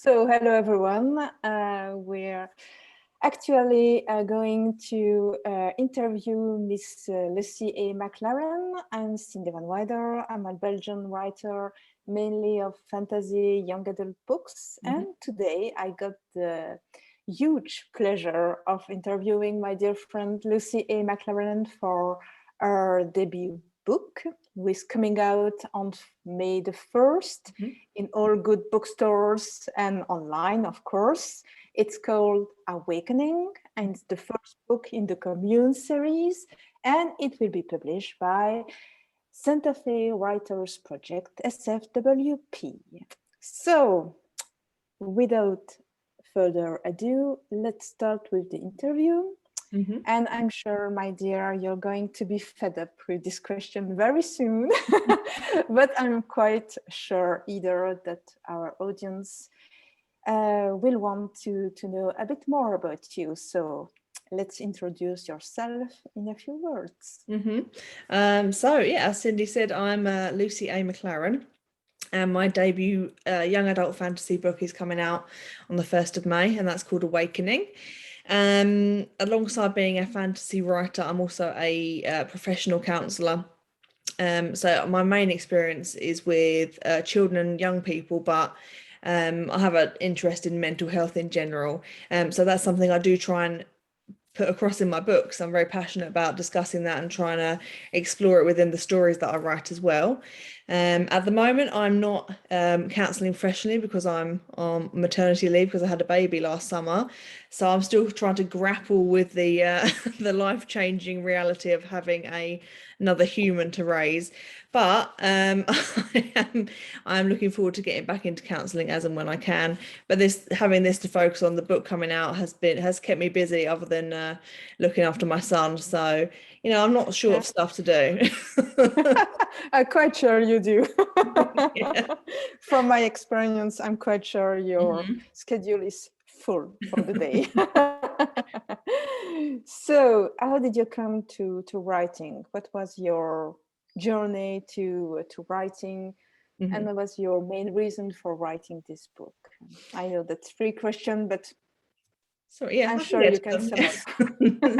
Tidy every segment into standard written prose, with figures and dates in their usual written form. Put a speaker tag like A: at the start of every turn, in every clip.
A: So hello everyone. We're actually going to interview Miss Lucy A. McLaren. I'm Cindy van Wyder. I'm a Belgian writer, mainly of fantasy young adult books. And today I got the huge pleasure of interviewing my dear friend Lucy A. McLaren for her debut book, which is coming out on May the 1st in all good bookstores and online, of course. It's called Awakening, and it's the first book in the Commune series, and it will be published by Santa Fe Writers Project, SFWP. So, without further ado, let's start with the interview. And I'm sure, my dear, you're going to be fed up with this question very soon. But I'm quite sure either that our audience will want to know a bit more about you. So let's introduce yourself in a few words.
B: So, as Cindy said, I'm Lucy A. McLaren. And my debut young adult fantasy book is coming out on the 1st of May, and that's called Awakening. Alongside being a fantasy writer, I'm also a professional counsellor. So my main experience is with children and young people, but I have an interest in mental health in general. So that's something I do try and put across in my books. I'm very passionate about discussing that and trying to explore it within the stories that I write as well. At the moment, I'm not counselling professionally because I'm on maternity leave because I had a baby last summer. So I'm still trying to grapple with the the life-changing reality of having another human to raise. But I am looking forward to getting back into counselling as and when I can. But having this to focus on, the book coming out has kept me busy, other than looking after my son. So I'm not short of stuff to do.
A: I'm quite sure you do. From my experience, I'm quite sure your schedule is full for the day. So how did you come to writing? What was your journey to writing? And what was your main reason for writing this book? I know that's a free question, but I'm sure you can sum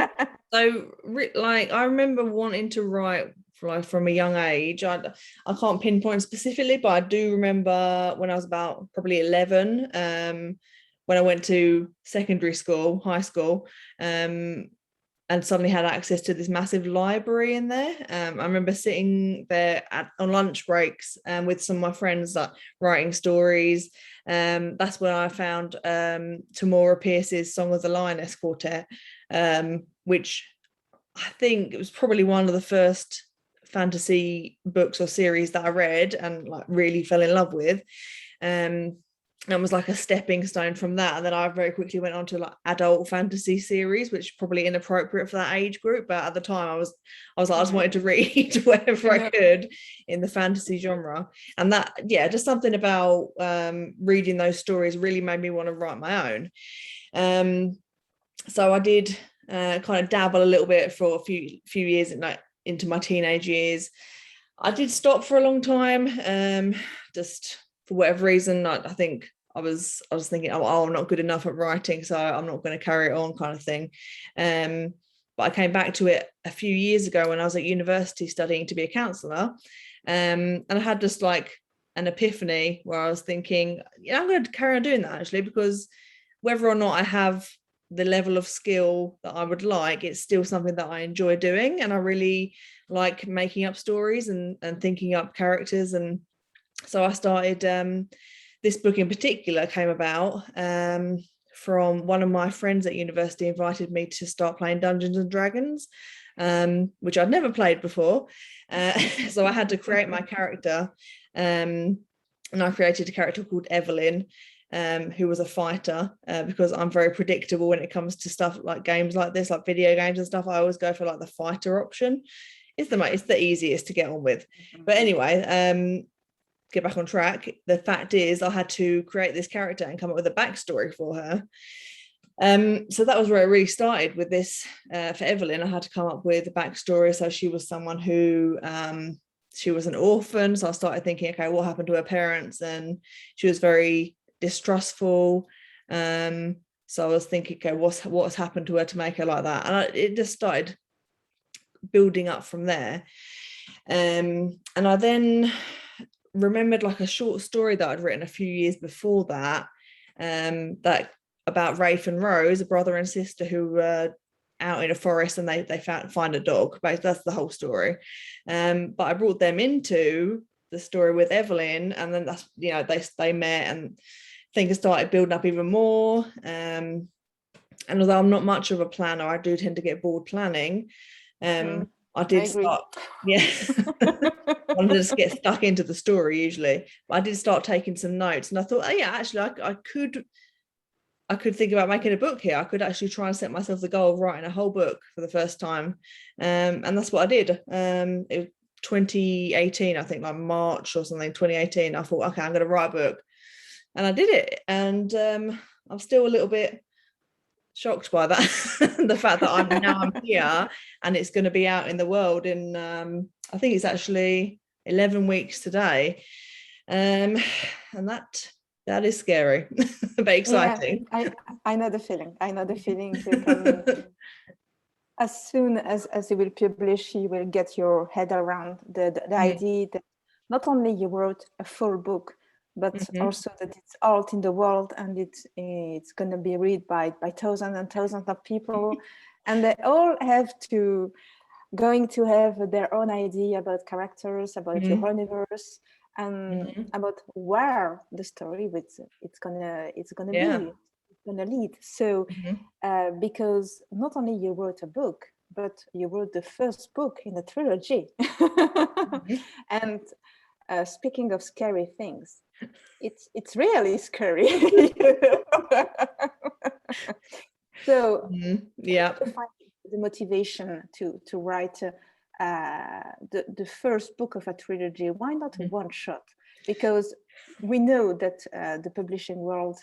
A: up.
B: So, I remember wanting to write from a young age. I can't pinpoint specifically, but I do remember when I was about probably 11, when I went to high school, and suddenly had access to this massive library in there. I remember sitting there on lunch breaks with some of my friends, writing stories. That's when I found Tamora Pierce's Song of the Lioness Quartet, which I think it was probably one of the first fantasy books or series that I read and really fell in love with. And was like a stepping stone from that. And then I very quickly went on to adult fantasy series, which is probably inappropriate for that age group. But at the time I was like, I just wanted to read whatever I could in the fantasy genre. And that, just something about reading those stories really made me want to write my own. So I did kind of dabble a little bit for a few years into my teenage years. I did stop for a long time, just for whatever reason. I think I was thinking, I'm not good enough at writing, so I'm not going to carry it on, kind of thing. But I came back to it a few years ago when I was at university studying to be a counsellor, and I had just an epiphany where I was thinking, I'm going to carry on doing that, actually, because whether or not I have the level of skill that I would like, it's still something that I enjoy doing, and I really like making up stories and thinking up characters. And so I started, this book in particular came about from one of my friends at university invited me to start playing Dungeons and Dragons, which I'd never played before. So I had to create my character, and I created a character called Evelyn, who was a fighter, because I'm very predictable when it comes to stuff like games like this, like video games and stuff. I always go for the fighter option. It's the easiest to get on with. But anyway, get back on track. The fact is, I had to create this character and come up with a backstory for her. So that was where it really started with this. For Evelyn, I had to come up with a backstory. So she was someone who she was an orphan. So I started thinking, okay, what happened to her parents? And she was very distrustful. So I was thinking, okay, what's happened to her to make her like that? And it just started building up from there. And I then remembered like a short story that I'd written a few years before that, that about Rafe and Rose, a brother and sister who were out in a forest, and they find a dog. That's the whole story. But I brought them into the story with Evelyn, and then that's, you know, they met and things started building up even more. And although I'm not much of a planner, I do tend to get bored planning. I did start, yeah. I wanted to just get stuck into the story usually, but I did start taking some notes, and I thought, oh yeah, actually I could think about making a book here. I could actually try and set myself the goal of writing a whole book for the first time. And that's what I did. It 2018, I think, like March or something, 2018, I thought, okay, I'm going to write a book. And I did it. And I'm still a little bit shocked by that. The fact that I'm here and it's going to be out in the world in, I think it's actually 11 weeks today. And that is scary, but exciting.
A: Yeah, I know the feeling. I know the feeling. You can, as soon as you will publish, you will get your head around the idea that not only you wrote a full book, but also that it's out in the world, and it's going to be read by thousands and thousands of people, and they all going to have their own idea about characters, about your universe, and about where the story it's gonna lead. So because not only you wrote a book, but you wrote the first book in a trilogy. And speaking of scary things, it's really scary. So
B: yeah,
A: to find the motivation to write the first book of a trilogy, why not a one shot? Because we know that the publishing world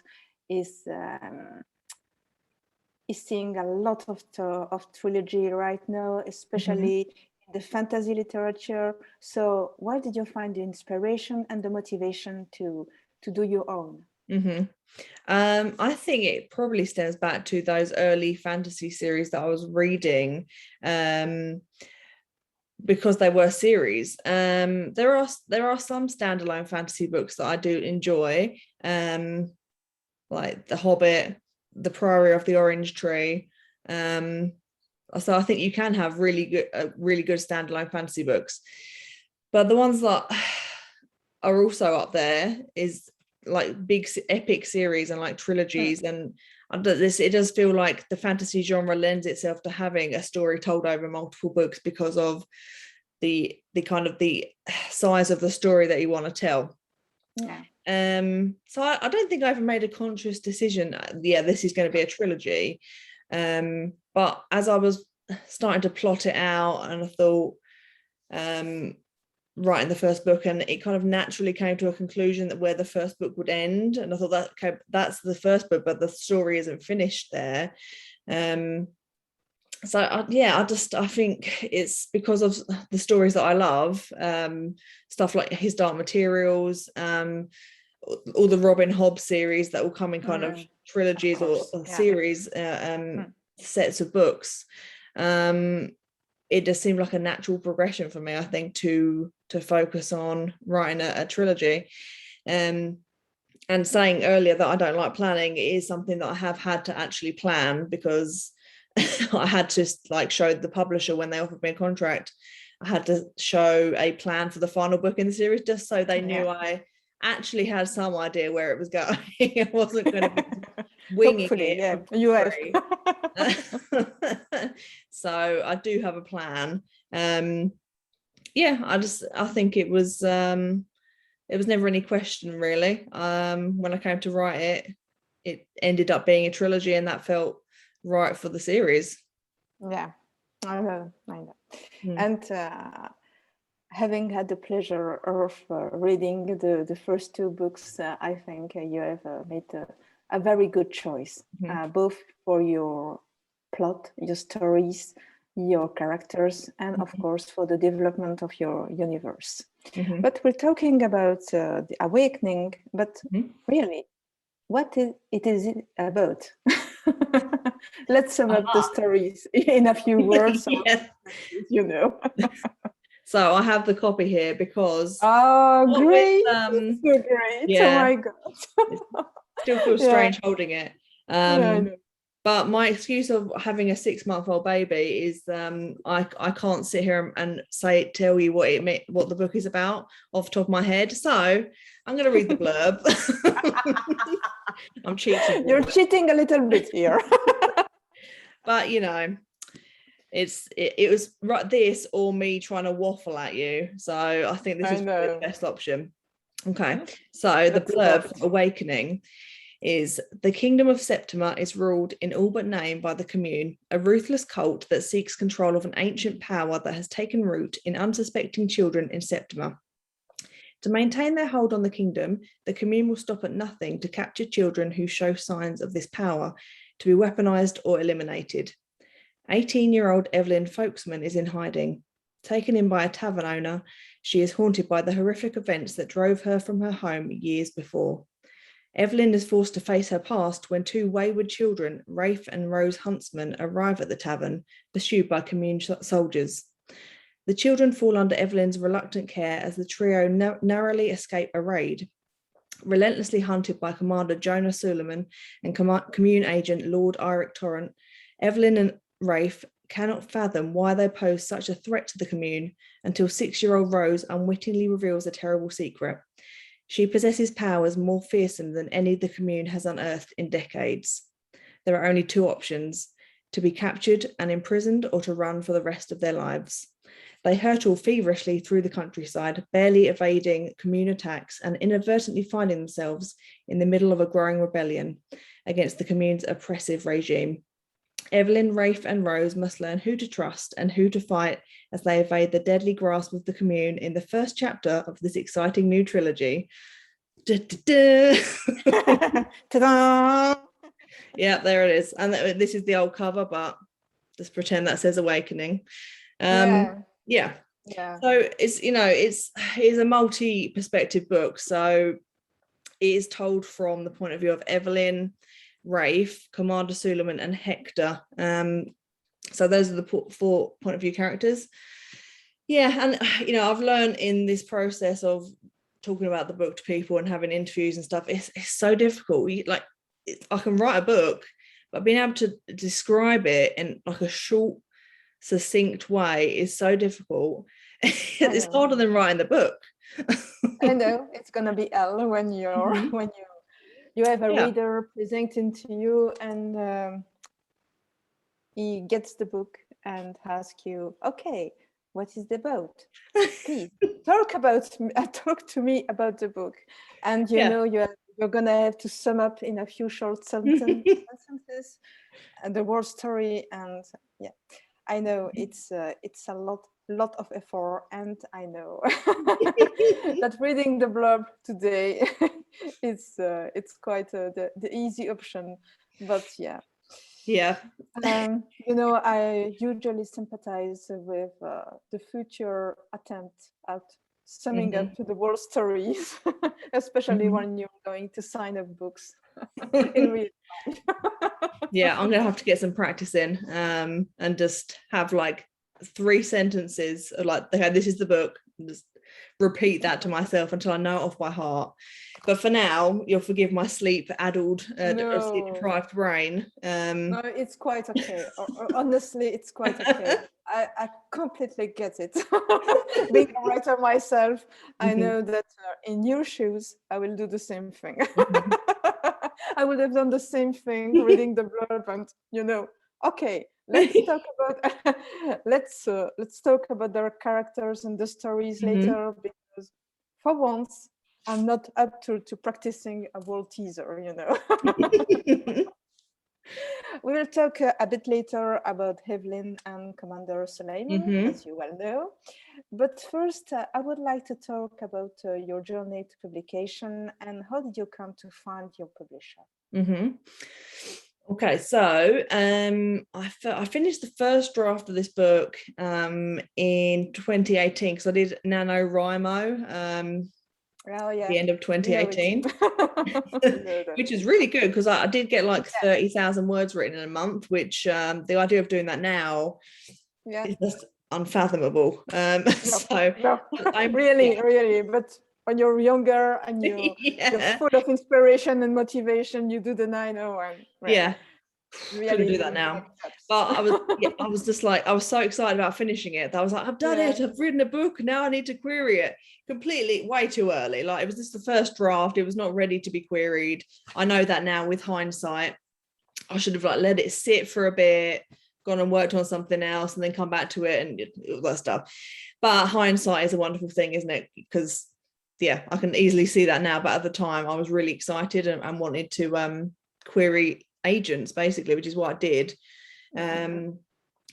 A: is seeing a lot of trilogy right now, especially in the fantasy literature. So why did you find the inspiration and the motivation to do your own?
B: I think it probably stems back to those early fantasy series that I was reading, because they were series. There are some standalone fantasy books that I do enjoy, like The Hobbit, The Priory of the Orange Tree. So I think you can have really good standalone fantasy books, but the ones that are also up there is like big epic series and like trilogies. And it does feel like the fantasy genre lends itself to having a story told over multiple books because of the kind of the size of the story that you want to tell. So I don't think I ever made a conscious decision, this is going to be a trilogy, but as I was starting to plot it out, and I thought, writing the first book, and it kind of naturally came to a conclusion that where the first book would end, and I thought that's the first book, but the story isn't finished there. So I think it's because of the stories that I love, stuff like His Dark Materials, all the Robin Hobb series that will come in kind of trilogies or series, sets of books. It just seemed like a natural progression for me, I think, to focus on writing a trilogy. And saying earlier that I don't like planning, it is something that I have had to actually plan, because I had to like show the publisher when they offered me a contract. I had to show a plan for the final book in the series, just so they knew I actually had some idea where it was going. I wasn't going to be winging it.
A: You have.
B: So I do have a plan. I think it was never any question really. When I came to write it ended up being a trilogy, and that felt right for the series.
A: I know. And having had the pleasure of reading the first two books, I think you have made a very good choice, both for your plot, your stories, your characters, and of course for the development of your universe. But we're talking about the awakening, but really, what it is about? Let's sum up the stories in a few words.
B: Yeah.
A: You know.
B: So I have the copy here because
A: great. It's so great.
B: yeah,
A: oh my god.
B: it still feels strange holding it.
A: I know.
B: But my excuse of having a 6-month-old baby is I can't sit here and tell you what the book is about off the top of my head. So I'm going to read the blurb. I'm cheating.
A: You're cheating a little bit here.
B: But you know, it was right this or me trying to waffle at you. So I think this is the best option. Okay, so the blurb for Awakening is: the kingdom of Septima is ruled in all but name by the Commune, a ruthless cult that seeks control of an ancient power that has taken root in unsuspecting children in Septima. To maintain their hold on the kingdom, the Commune will stop at nothing to capture children who show signs of this power, to be weaponized or eliminated. 18-year-old Evelyn Folksman is in hiding. Taken in by a tavern owner, she is haunted by the horrific events that drove her from her home years before. Evelyn is forced to face her past when 2 wayward children, Rafe and Rose Huntsman, arrive at the tavern, pursued by Commune soldiers. The children fall under Evelyn's reluctant care as the trio narrowly escape a raid. Relentlessly hunted by Commander Jonah Suleiman and Commune agent Lord Eric Torrent, Evelyn and Rafe cannot fathom why they pose such a threat to the Commune until 6-year-old Rose unwittingly reveals a terrible secret. She possesses powers more fearsome than any the Commune has unearthed in decades. There are only 2 options: to be captured and imprisoned or to run for the rest of their lives. They hurtle feverishly through the countryside, barely evading Commune attacks and inadvertently finding themselves in the middle of a growing rebellion against the Commune's oppressive regime. Evelyn, Rafe and Rose must learn who to trust and who to fight as they evade the deadly grasp of the Commune in the first chapter of this exciting new trilogy. Ta-da! Yeah, there it is. And this is the old cover, but just pretend that says Awakening. Yeah. So it's, you know, it's a multi-perspective book. So it is told from the point of view of Evelyn, Rafe, Commander Suleiman and Hector. So those are the 4 point of view characters. Yeah, and you know, I've learned in this process of talking about the book to people and having interviews and stuff, it's so difficult. I can write a book, but being able to describe it in like a short, succinct way is so difficult. It's harder than writing the book.
A: I know it's gonna be hell when you're when you have a reader presenting to you and he gets the book and asks you, okay, what is the about? Please talk to me about the book. And you know you're gonna have to sum up in a few short sentences and the whole story. And yeah, I know it's a lot of effort, and I know that reading the blurb today it's quite the easy option, but yeah. You know, I usually sympathize with the future attempt at summing up to the world stories, especially when you're going to sign up books in real life.
B: Yeah, I'm gonna have to get some practice in and just have like 3 sentences of like, okay, this is the book, and just repeat that to myself until I know it off by heart. But for now, you'll forgive my sleep-addled, sleep-deprived brain.
A: No, it's quite okay. Honestly, it's quite okay. I completely get it. Being a writer myself, I know that in your shoes, I will do the same thing. I would have done the same thing reading the blurb, and you know, okay, let's talk about let's talk about their characters and the stories later, because for once I'm not up to practicing a world teaser, you know. We will talk a bit later about Evelyn and Commander Suleiman, as you well know. But first, I would like to talk about your journey to publication and how did you come to find your publisher?
B: Okay, so I finished the first draft of this book in 2018 because I did NaNoWriMo.
A: Oh yeah,
B: the end of 2018.
A: Good.
B: Which is really good because I did get like 30,000 words written in a month, which the idea of doing that now is just unfathomable. So
A: no,
B: I'm
A: really, but when you're younger and you're full of inspiration and motivation, you do the 9-0 and really
B: couldn't do that now. But I was just like, I was so excited about finishing it that I was like, I've done it, I've written a book, now I need to query it. Completely way too early. Like, it was just the first draft, it was not ready to be queried. I know that now with hindsight. I should have like let it sit for a bit, gone and worked on something else, and then come back to it and all that stuff. But hindsight is a wonderful thing, isn't it? Because I can easily see that now. But at the time, I was really excited and wanted to query agents, basically, which is what I did.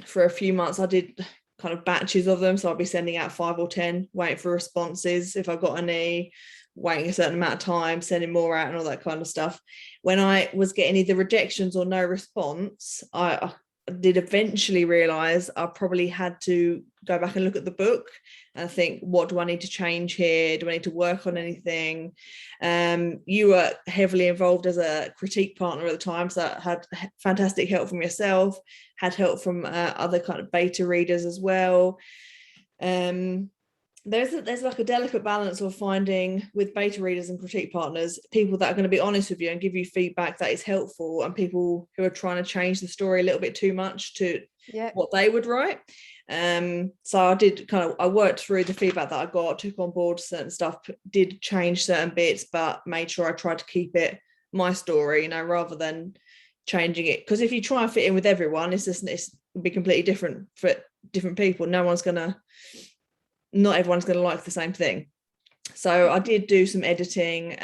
B: For a few months, I did kind of batches of them. So I'd be sending out 5 or 10, waiting for responses if I got any, waiting a certain amount of time, sending more out and all that kind of stuff. When I was getting either rejections or no response, I did eventually realize I probably had to go back and look at the book and think, what do I need to change here? Do I need to work on anything? You were heavily involved as a critique partner at the time, so I had fantastic help from yourself, had help from other kind of beta readers as well. There's like a delicate balance of finding, with beta readers and critique partners, people that are going to be honest with you and give you feedback that is helpful, and people who are trying to change the story a little bit too much to what they would write. So I worked through the feedback that I got, took on board certain stuff, did change certain bits, but made sure I tried to keep it my story, rather than changing it. Because if you try and fit in with everyone, it's be completely different for different people. Not everyone's going to like the same thing. So I did do some editing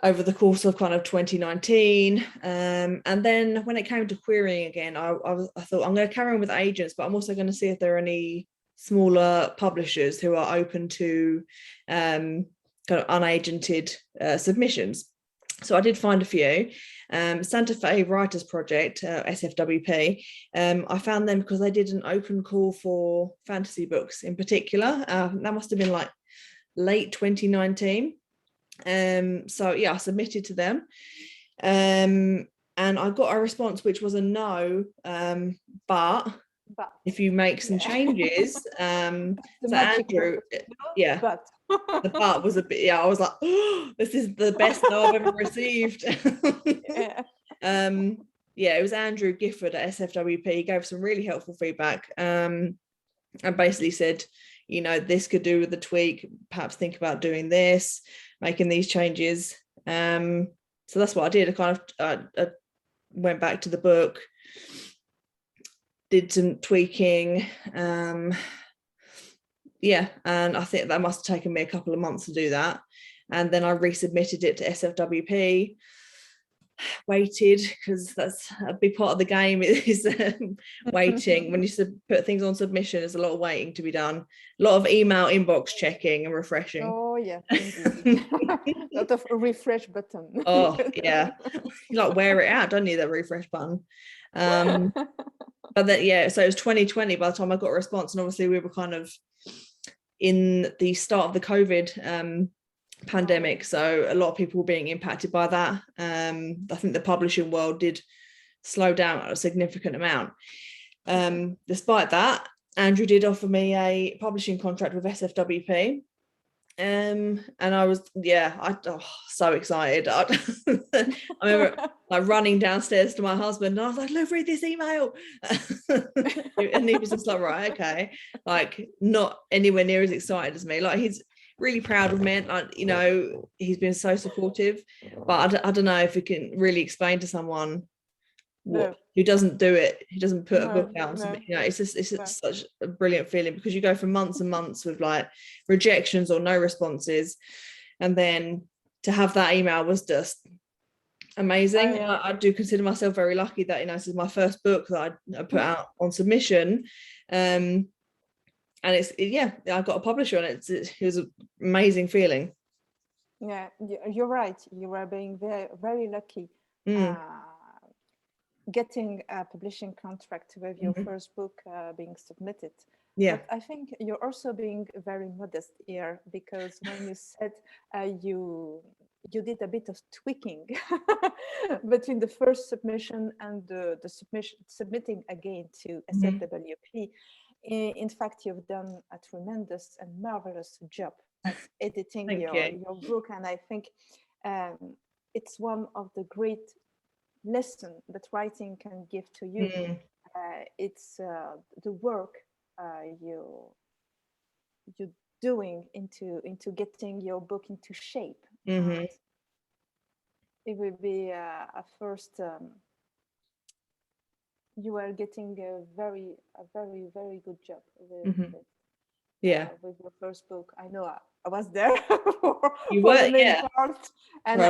B: over the course of kind of 2019. And then when it came to querying again, I thought, I'm going to carry on with agents, but I'm also going to see if there are any smaller publishers who are open to kind of unagented submissions. So I did find a few. Santa Fe Writers Project, SFWP, I found them because they did an open call for fantasy books in particular. That must have been like late 2019. So I submitted to them. And I got a response which was a no, but if you make some changes, so Andrew,
A: but
B: the but was a bit, I was like, oh, this is the best no I've ever received. It was Andrew Gifford at SFWP. He gave some really helpful feedback, and basically said, this could do with the tweak, perhaps think about doing this, making these changes. So that's what I did. I kind of went back to the book, did some tweaking, and I think that must have taken me a couple of months to do that. And then I resubmitted it to SFWP, waited, because that's a big part of the game, is waiting. When you put things on submission, there's a lot of waiting to be done, a lot of email inbox checking and refreshing.
A: Oh yeah, indeed. A lot of refresh button.
B: Oh yeah, you like wear it out, don't you, that refresh button? But then so it was 2020 by the time I got a response, and obviously we were kind of in the start of the COVID pandemic, so a lot of people were being impacted by that. I think the publishing world did slow down a significant amount. Despite that, Andrew did offer me a publishing contract with SFWP, and I was so excited. I remember like running downstairs to my husband, and I was like, look, read this email. And he was just like, right, okay, like not anywhere near as excited as me. Like, he's really proud of me, like, he's been so supportive, but I don't know if we can really explain to someone who doesn't do it, who doesn't put a book out. It's just such a brilliant feeling, because you go for months and months with like rejections or no responses, and then to have that email was just amazing. I do consider myself very lucky that this is my first book that I put out on submission, and I got a publisher, and it was an amazing feeling.
A: Yeah, you're right. You are being very, very lucky. Getting a publishing contract with your first book being submitted.
B: Yeah.
A: But I think you're also being very modest here, because when you said you did a bit of tweaking between the first submission and the submitting again to SFWP. In fact, you've done a tremendous and marvelous job at editing
B: Thank you.
A: your book, and I think it's one of the great lessons that writing can give to you. It's the work you're doing into getting your book into shape. And it will be a first. You are getting a very good job with with your first book. I know I was there for the main part, and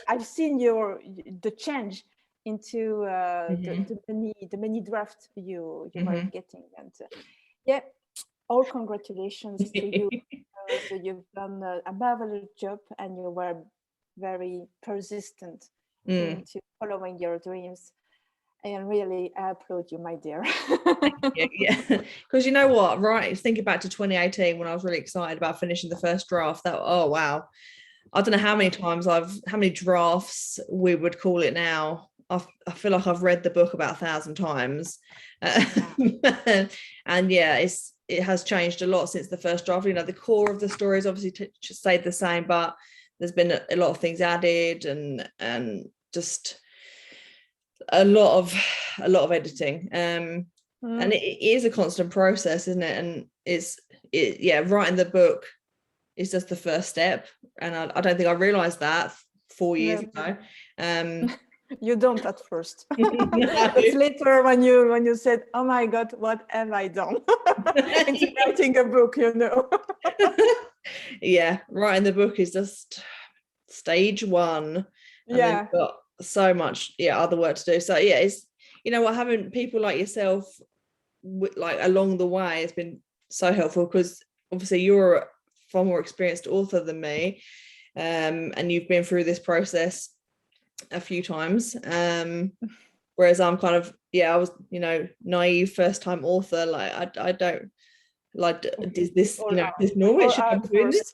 A: I've seen the change into the many drafts you are getting, and all congratulations to you, because you've done a marvelous job, and you were very persistent into following your dreams. And really, I applaud you, my dear.
B: Yeah, because you know what, right? Thinking back to 2018 when I was really excited about finishing the first draft. That oh wow, I don't know how many times how many drafts we would call it now. I feel like I've read the book about 1,000 times, and it has changed a lot since the first draft. You know, the core of the story is obviously stayed the same, but there's been a lot of things added, and just a lot of editing, and it is a constant process, isn't it? And writing the book is just the first step, and I don't think I realized that 4 years ago.
A: You don't at first. It's later when you said, oh my god, what have I done into writing a book, you know.
B: Writing the book is just stage one, and then you've got so much other work to do. So it's, you know what, having people like yourself like along the way has been so helpful, because obviously you're a far more experienced author than me, and you've been through this process a few times, whereas I'm kind of I was, you know, naive first time author. Like I don't like, is this, you know, this normal? Should I be doing this?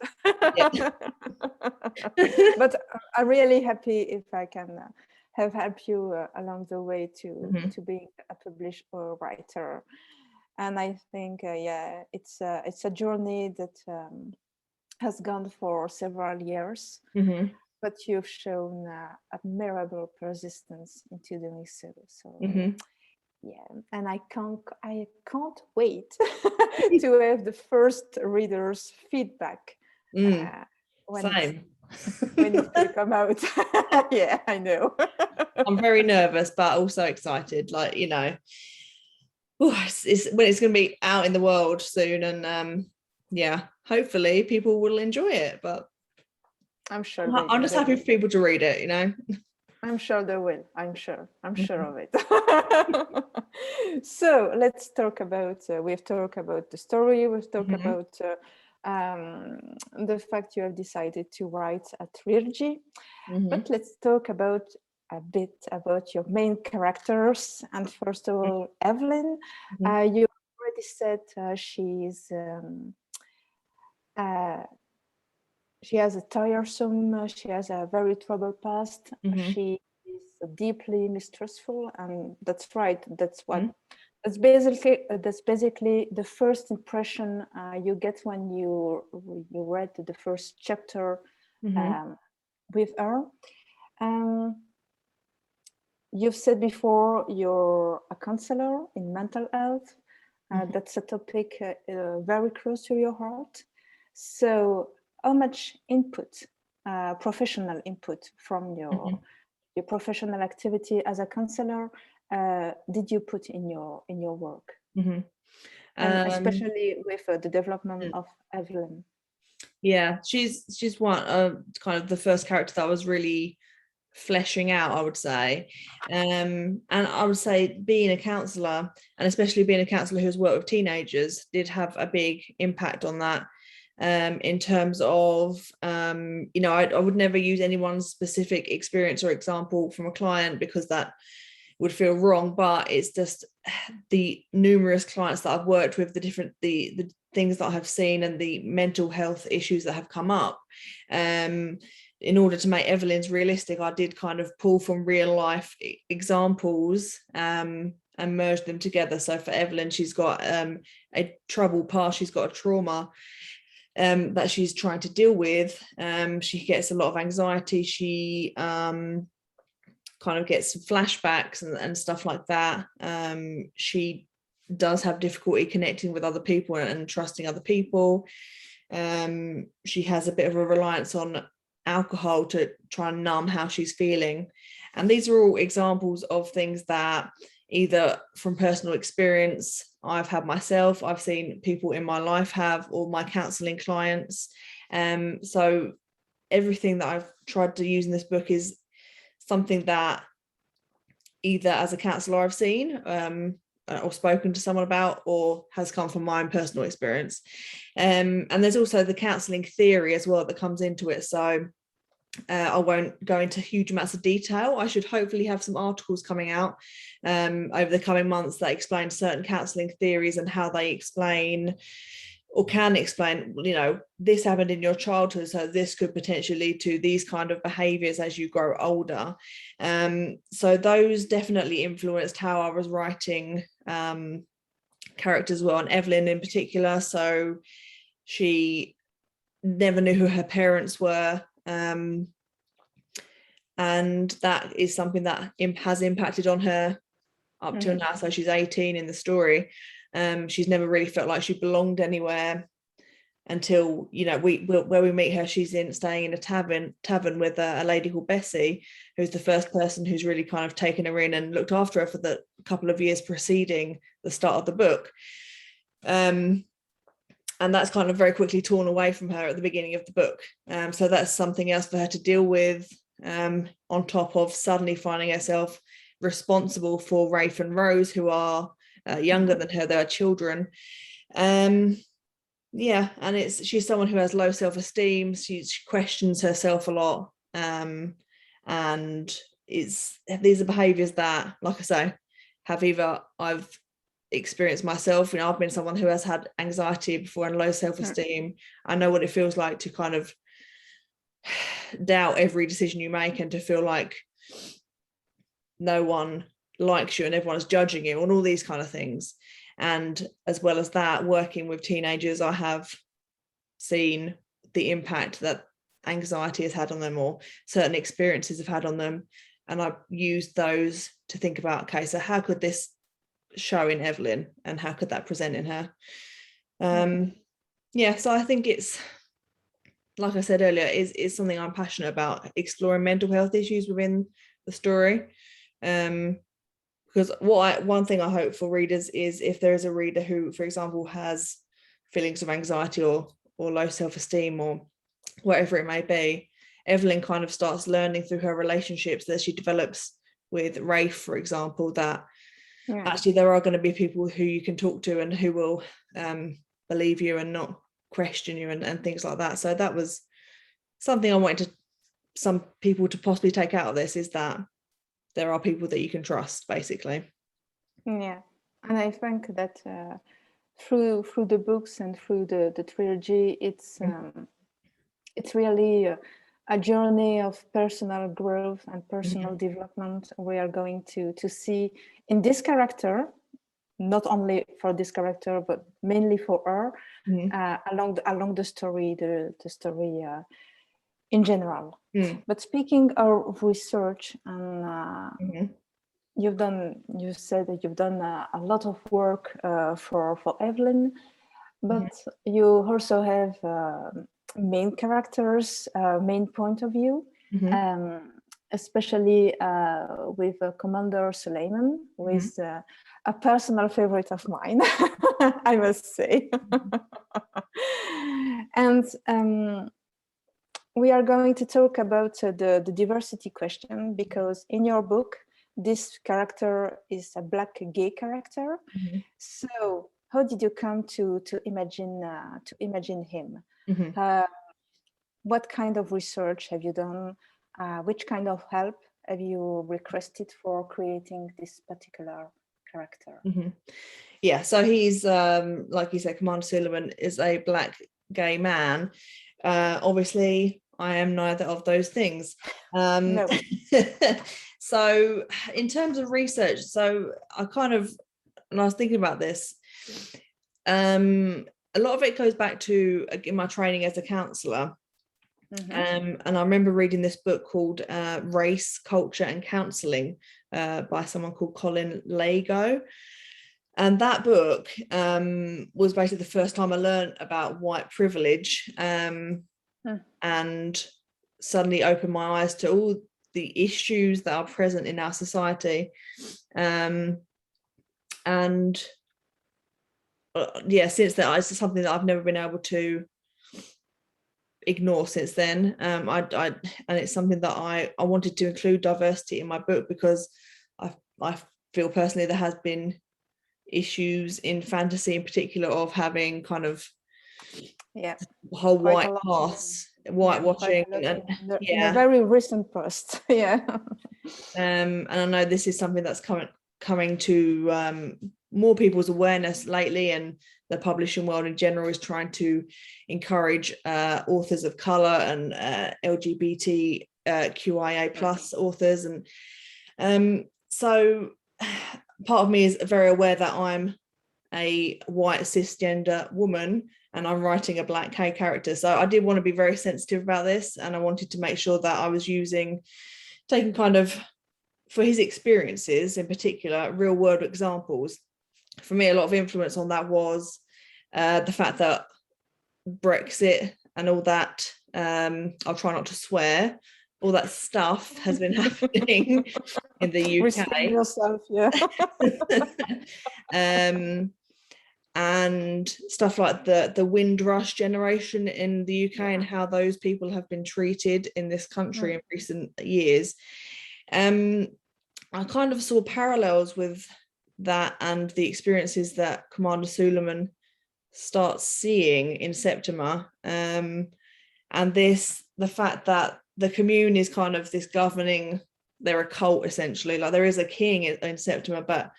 A: But I'm really happy if I can have helped you along the way to being a published writer. And I think it's a journey that has gone for several years, but you've shown admirable persistence into doing so. So and I can't wait to have the first readers' feedback when it will come out. I know.
B: I'm very nervous, but also excited. Like, you know, it's when it's going to be out in the world soon, and hopefully people will enjoy it. But
A: I'm sure
B: I'm just happy for people to read it, you know.
A: I'm sure they will. I'm sure of it. So let's talk about. We've talked about the story. We've talked about the fact you have decided to write a trilogy. But let's talk about a bit about your main characters. And first of all, Evelyn. You already said she has a tiresome, she has a very troubled past. She is deeply mistrustful, and that's right. That's what. That's basically the first impression you get when you read the first chapter with her. You've said before you're a counselor in mental health. That's a topic very close to your heart. So how much input, professional input from your professional activity as a counselor did you put in your work? And especially with the development of Evelyn.
B: She's one kind of the first character that I was really fleshing out, I would say. And I would say being a counsellor, and especially being a counsellor who's worked with teenagers, did have a big impact on that. In terms of, I would never use anyone's specific experience or example from a client, because that would feel wrong, but it's just the numerous clients that I've worked with, the things that I have seen and the mental health issues that have come up. In order to make Evelyn's realistic, I did kind of pull from real life examples and merge them together. So for Evelyn, she's got a troubled past, she's got a trauma that she's trying to deal with. She gets a lot of anxiety. She kind of gets flashbacks and stuff like that. She does have difficulty connecting with other people and trusting other people. She has a bit of a reliance on alcohol to try and numb how she's feeling. And these are all examples of things that either from personal experience I've had myself, I've seen people in my life have, or my counselling clients. So everything that I've tried to use in this book is something that either as a counsellor I've seen or spoken to someone about, or has come from my own personal experience. And there's also the counselling theory as well that comes into it. So I won't go into huge amounts of detail. I should hopefully have some articles coming out over the coming months that explain certain counselling theories and how they explain or can explain, you know, this happened in your childhood, so this could potentially lead to these kind of behaviours as you grow older. So those definitely influenced how I was writing characters well, and Evelyn in particular. So she never knew who her parents were. And that is something that has impacted on her up till now. So she's 18 in the story. She's never really felt like she belonged anywhere until, you know, where we meet her, she's staying in a tavern with a lady called Bessie, who's the first person who's really kind of taken her in and looked after her for the couple of years preceding the start of the book. And that's kind of very quickly torn away from her at the beginning of the book. So that's something else for her to deal with, on top of suddenly finding herself responsible for Rafe and Rose, who are younger than her. They are children. Yeah, and she's someone who has low self-esteem. She questions herself a lot, and these are behaviours that, like I say, have either I've experienced myself. You know, I've been someone who has had anxiety before and low self-esteem. I know what it feels like to kind of doubt every decision you make and to feel like no one likes you and everyone's judging you and all these kind of things. And as well as that, working with teenagers, I have seen the impact that anxiety has had on them, or certain experiences have had on them. And I've used those to think about, okay, so how could this show in Evelyn and how could that present in her? Yeah, so I think it's, like I said earlier, is something I'm passionate about, exploring mental health issues within the story. Because one thing I hope for readers is, if there is a reader who, for example, has feelings of anxiety or low self-esteem or whatever it may be, Evelyn kind of starts learning through her relationships that she develops with Rafe, for example, that actually there are going to be people who you can talk to and who will believe you and not question you and things like that. So that was something I wanted some people to possibly take out of this, is that there are people that you can trust, basically.
A: Yeah, and I think that through the books and through the trilogy, it's really a journey of personal growth and personal development. We are going to see in this character, not only for this character, but mainly for her, along the story, the story in general. But speaking of research, and you said that you've done a lot of work for Evelyn, but you also have main characters, main point of view, especially with Commander Suleiman, who is a personal favorite of mine, I must say. And we are going to talk about the diversity question, because in your book, this character is a Black gay character. So how did you come to imagine him? What kind of research have you done? Which kind of help have you requested for creating this particular character?
B: Yeah, so he's like you said, Commander Suleiman is a Black gay man. Obviously I am neither of those things.
A: No.
B: So in terms of research, so I was thinking about this, a lot of it goes back to my training as a counsellor. And I remember reading this book called Race, Culture and Counselling by someone called Colin Lago. And that book was basically the first time I learned about white privilege, and suddenly opened my eyes to all the issues that are present in our society. And yeah, since then, it's something that I've never been able to ignore since then. And it's something that I wanted to include diversity in my book, because I feel personally there has been issues in fantasy in particular of having kind of whole white past, whitewashing,
A: in a very recent post.
B: And I know this is something that's coming to more people's awareness lately, and the publishing world in general is trying to encourage authors of color and LGBT QIA plus authors, and so part of me is very aware that I'm a white cisgender woman and I'm writing a Black gay character. So I did want to be very sensitive about this, and I wanted to make sure that I was taking kind of, for his experiences in particular, real world examples. For me, a lot of influence on that was the fact that Brexit and all that, I'll try not to swear, all that stuff has been happening in the UK.
A: Restrain yourself,
B: and stuff like the Windrush generation in the UK and how those people have been treated in this country in recent years. I kind of saw parallels with that and the experiences that Commander Suleiman starts seeing in Septima, and the fact that the Commune is kind of this governing, they're a cult essentially, like there is a king in Septima, but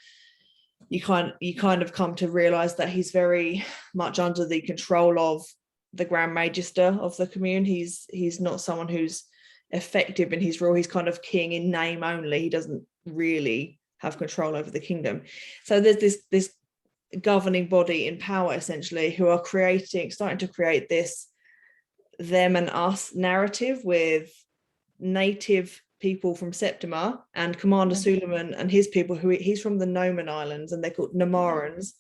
B: you kind of come to realize that he's very much under the control of the Grand Magister of the Commune. He's not someone who's effective in his role. He's kind of king in name only. He doesn't really have control over the kingdom. So there's this governing body in power essentially, who are starting to create this them and us narrative with native people from Septima and Commander Suleiman and his people, he's from the Noman Islands and they're called Namarans,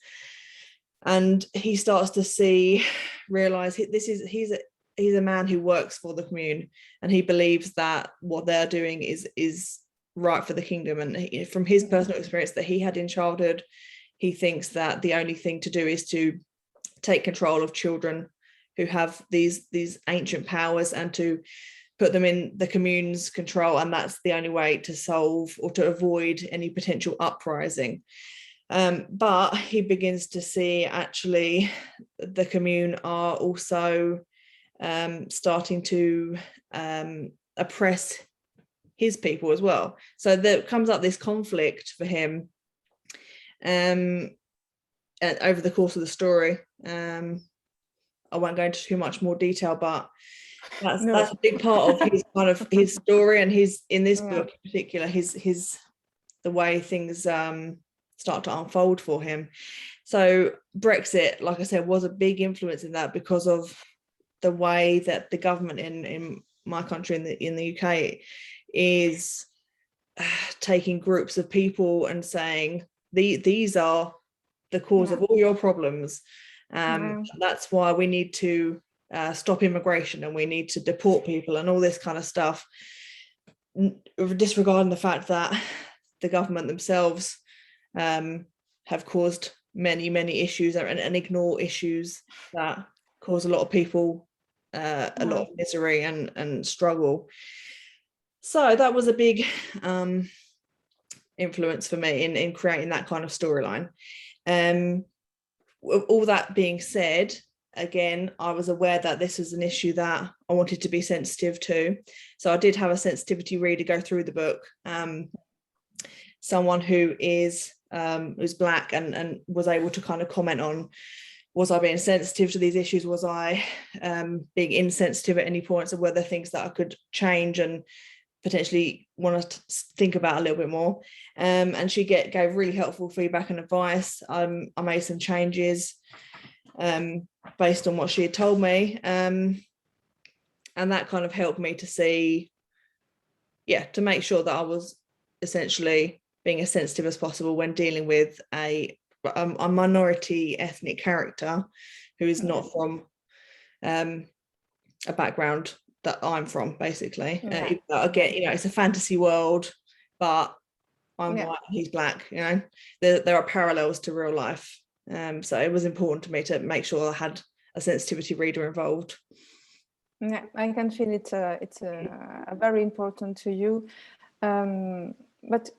B: and he starts to realize he's a man who works for the Commune, and he believes that what they're doing is right for the kingdom. And from his personal experience that he had in childhood, he thinks that the only thing to do is to take control of children who have these ancient powers and to put them in the Commune's control, and that's the only way to solve or to avoid any potential uprising. But he begins to see actually the Commune are also starting to oppress his people as well. So there comes up this conflict for him over the course of the story. I won't go into too much more detail, but that's a big part of his story, and his in this book in particular, his the way things start to unfold for him. So Brexit, like I said, was a big influence in that, because of the way that the government in my country, in the UK, is taking groups of people and saying these are the cause of all your problems. That's why we need to stop immigration and we need to deport people and all this kind of stuff, disregarding the fact that the government themselves have caused many issues and ignore issues that cause a lot of people a lot of misery and struggle. So that was a big influence for me in creating that kind of storyline. All that being said, again, I was aware that this was an issue that I wanted to be sensitive to. So I did have a sensitivity reader go through the book. Someone who is who's Black and was able to kind of comment on, was I being sensitive to these issues? Was I being insensitive at any points, or were there things that I could change and potentially want to think about a little bit more? And she gave really helpful feedback and advice. I made some changes based on what she had told me, and that kind of helped me to see, to make sure that I was essentially being as sensitive as possible when dealing with a minority ethnic character who is not from a background that I'm from, basically. Again, it's a fantasy world, but I'm white, he's Black. There are parallels to real life. So it was important to me to make sure I had a sensitivity reader involved.
A: Yeah, I can feel it's very important to you, but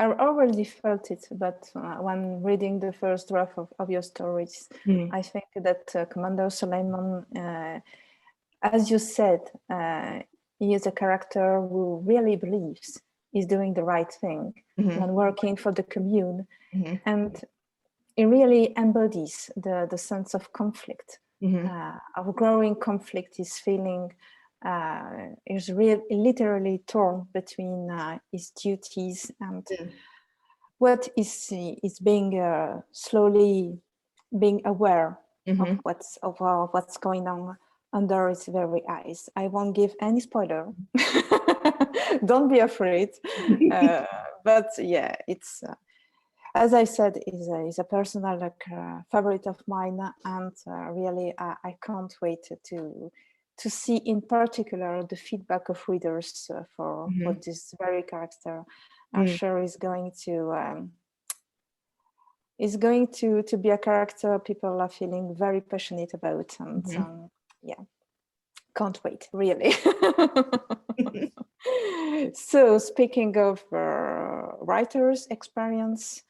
A: I already felt it. But when reading the first draft of your stories, I think that Commander Suleiman, as you said, he is a character who really believes he's doing the right thing when working for the Commune, and it really embodies the sense of conflict, of growing conflict. His feeling is literally torn between his duties and what is being slowly being aware of what's going on under his very eyes. I won't give any spoiler. Don't be afraid. But yeah, it's as I said, is a personal favorite of mine, and really I can't wait to see in particular the feedback of readers for this very character. I'm sure is going to be a character people are feeling very passionate about, and can't wait, really. So speaking of writers' experience,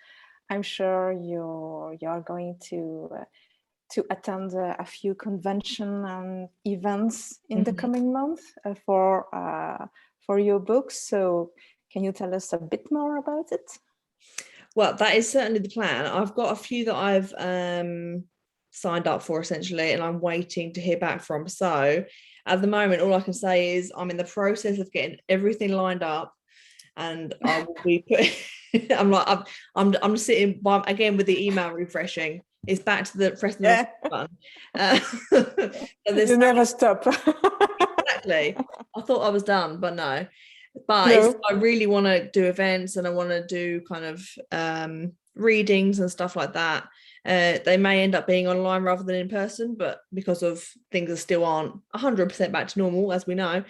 A: I'm sure you're going to attend a few convention and events in the coming month for your books. So can you tell us a bit more about it?
B: Well, that is certainly the plan. I've got a few that I've signed up for, essentially, and I'm waiting to hear back from. So at the moment, all I can say is I'm in the process of getting everything lined up, and I will be I'm sitting again with the email refreshing. It's back to the pressing the button.
A: You never stop.
B: Exactly. I thought I was done, but no. But I really want to do events, and I want to do kind of readings and stuff like that. They may end up being online rather than in person, but because of things that still aren't 100% back to normal, as we know.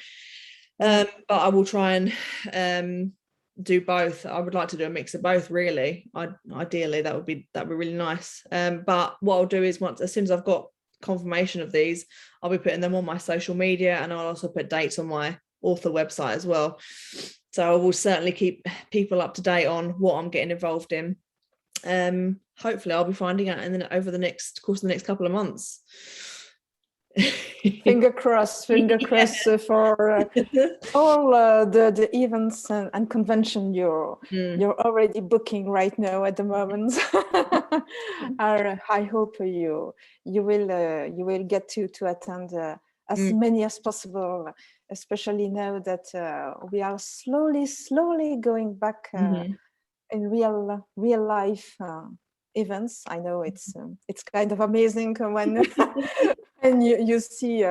B: But I will try and do both. I would like to do a mix of both, really. Ideally, that would be really nice. But what I'll do is as soon as I've got confirmation of these, I'll be putting them on my social media, and I'll also put dates on my author website as well. So I will certainly keep people up to date on what I'm getting involved in. Hopefully I'll be finding out over the next couple of months.
A: Finger crossed for all the events and convention you're already booking right now at the moment. I hope you will get to attend as many as possible, especially now that we are slowly going back in real life events. I know it's kind of amazing when and you see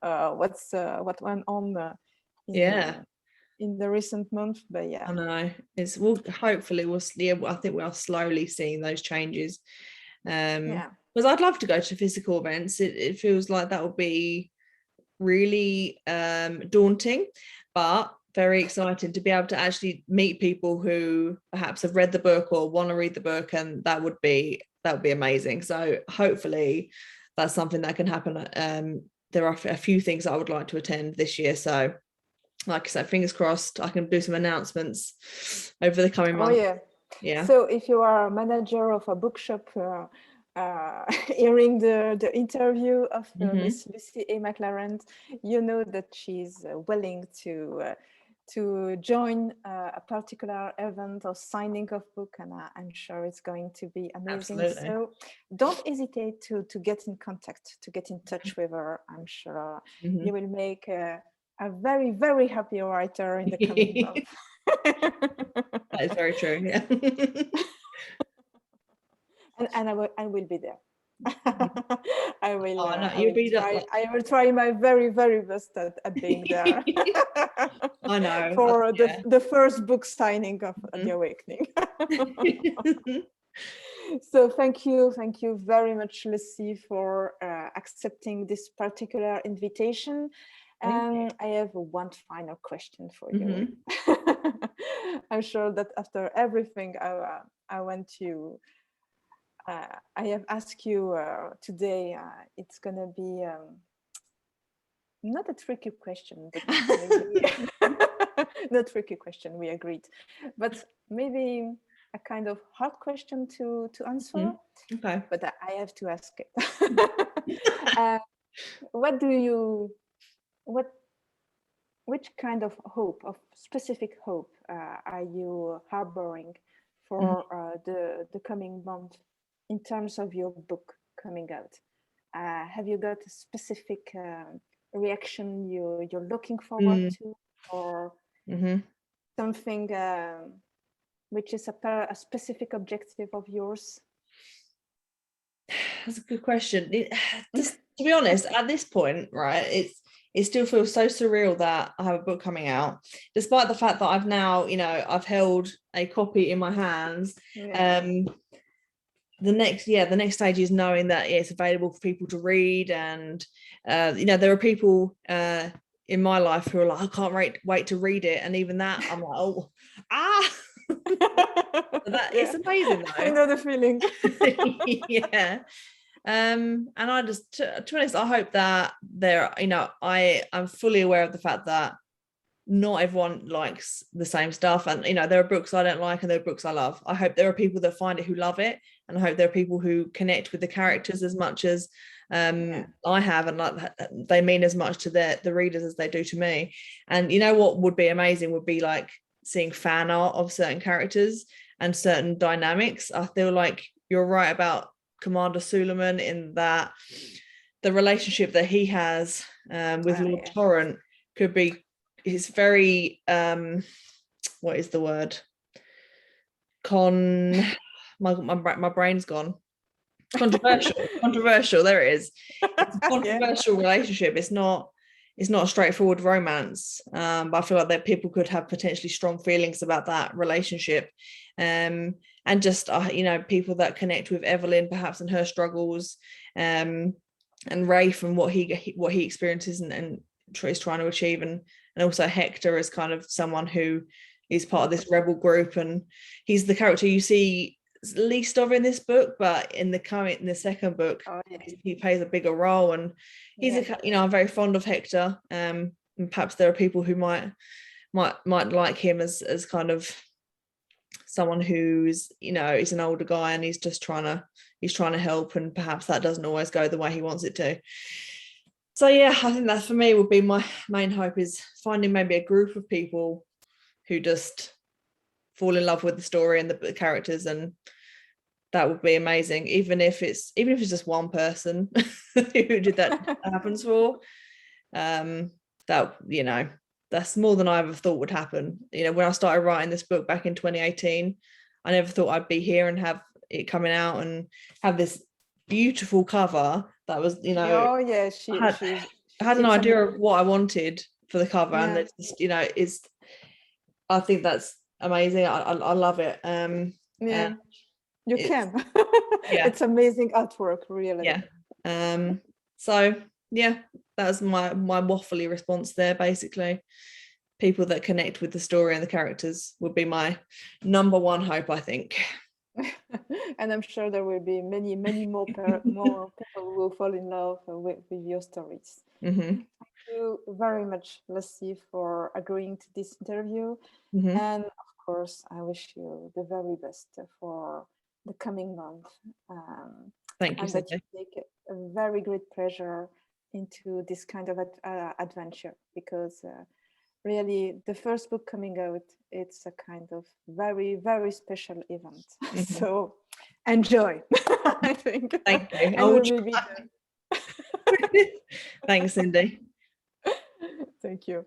A: what went on in the recent month. But yeah,
B: I know hopefully I think we are slowly seeing those changes. Because I'd love to go to physical events. It feels like that would be really daunting, but very exciting to be able to actually meet people who perhaps have read the book or want to read the book, and that would be amazing. So hopefully that's something that can happen. There are a few things I would like to attend this year, so like I said, fingers crossed I can do some announcements over the coming months.
A: Yeah. So if you are a manager of a bookshop, hearing the interview of Miss
B: Mhm.
A: Lucy A. McLaren, you know that she's willing to join a particular event or signing of book, and I'm sure it's going to be amazing.
B: Absolutely.
A: So don't hesitate to get in contact, to get in touch with her. I'm sure you will make a very, very happy writer in the coming month.
B: That is very true. Yeah.
A: And I will be there. I will.
B: Oh, no,
A: I
B: you'll
A: will
B: be that.
A: try.
B: Like...
A: I will try my very, very best at being there.
B: I know.
A: For
B: Yeah.
A: the first book signing of The Awakening. So thank you very much, Lucy, for accepting this particular invitation.
B: Thank you.
A: I have one final question for you.
B: Mhm.
A: I'm sure that after everything I went to. I have asked you today. It's gonna be not a tricky question, but maybe not tricky question. We agreed, but maybe a kind of hard question to answer.
B: Okay.
A: But I have to ask it. What do you what which kind of hope, of specific hope, are you harboring for the coming month in terms of your book coming out? Have you got a specific reaction you're looking forward to, or something which is a specific objective of yours?
B: That's a good question. Just to be honest, at this point, right, it still feels so surreal that I have a book coming out, despite the fact that I've now, I've held a copy in my hands.
A: Yeah.
B: The next stage is knowing that it's available for people to read, and there are people in my life who are like, I can't wait to read it, and even that I'm like, oh, it's amazing though.
A: I know the feeling.
B: Yeah. And I just, to be honest, I hope that I'm fully aware of the fact that not everyone likes the same stuff, and there are books I don't like and there are books I love. I hope there are people that find it who love it, and I hope there are people who connect with the characters as much as I have, and like they mean as much to the readers as they do to me. And what would be amazing would be like seeing fan art of certain characters and certain dynamics. I feel like you're right about Commander Suleiman, in that the relationship that he has with Lord Torrent could be, is very what is the word, my brain's gone. Controversial, there it is. It's a controversial relationship. It's not a straightforward romance, but I feel like that people could have potentially strong feelings about that relationship, and just people that connect with Evelyn perhaps and her struggles, and Rafe and what he experiences and is trying to achieve, and also Hector as kind of someone who is part of this rebel group, and he's the character you see least of in this book, but in the second book, he plays a bigger role, and he's I'm very fond of Hector, and perhaps there are people who might like him as kind of someone who's he's an older guy and he's trying to help, and perhaps that doesn't always go the way he wants it to. So yeah, I think that for me would be my main hope, is finding maybe a group of people who just fall in love with the story and the characters, and that would be amazing. Even if it's just one person who did that happens for, that that's more than I ever thought would happen. When I started writing this book back in 2018, I never thought I'd be here and have it coming out and have this beautiful cover that was I had an idea of what I wanted for the cover, and it's just, I think that's amazing. I love it.
A: You can. It's amazing artwork, really.
B: Yeah. So yeah, that was my waffly response there. Basically, people that connect with the story and the characters would be my number one hope, I think.
A: And I'm sure there will be many more people who will fall in love with your stories. Thank you very much, Lucy, for agreeing to this interview. And of course, I wish you the very best for the coming month.
B: Thank you,
A: and that you
B: Cindy.
A: take a very great pleasure into this kind of adventure, because really the first book coming out, it's a kind of very, very special event. So enjoy. I think.
B: Thank you.
A: And we will be there.
B: Thanks, Cindy.
A: Thank you.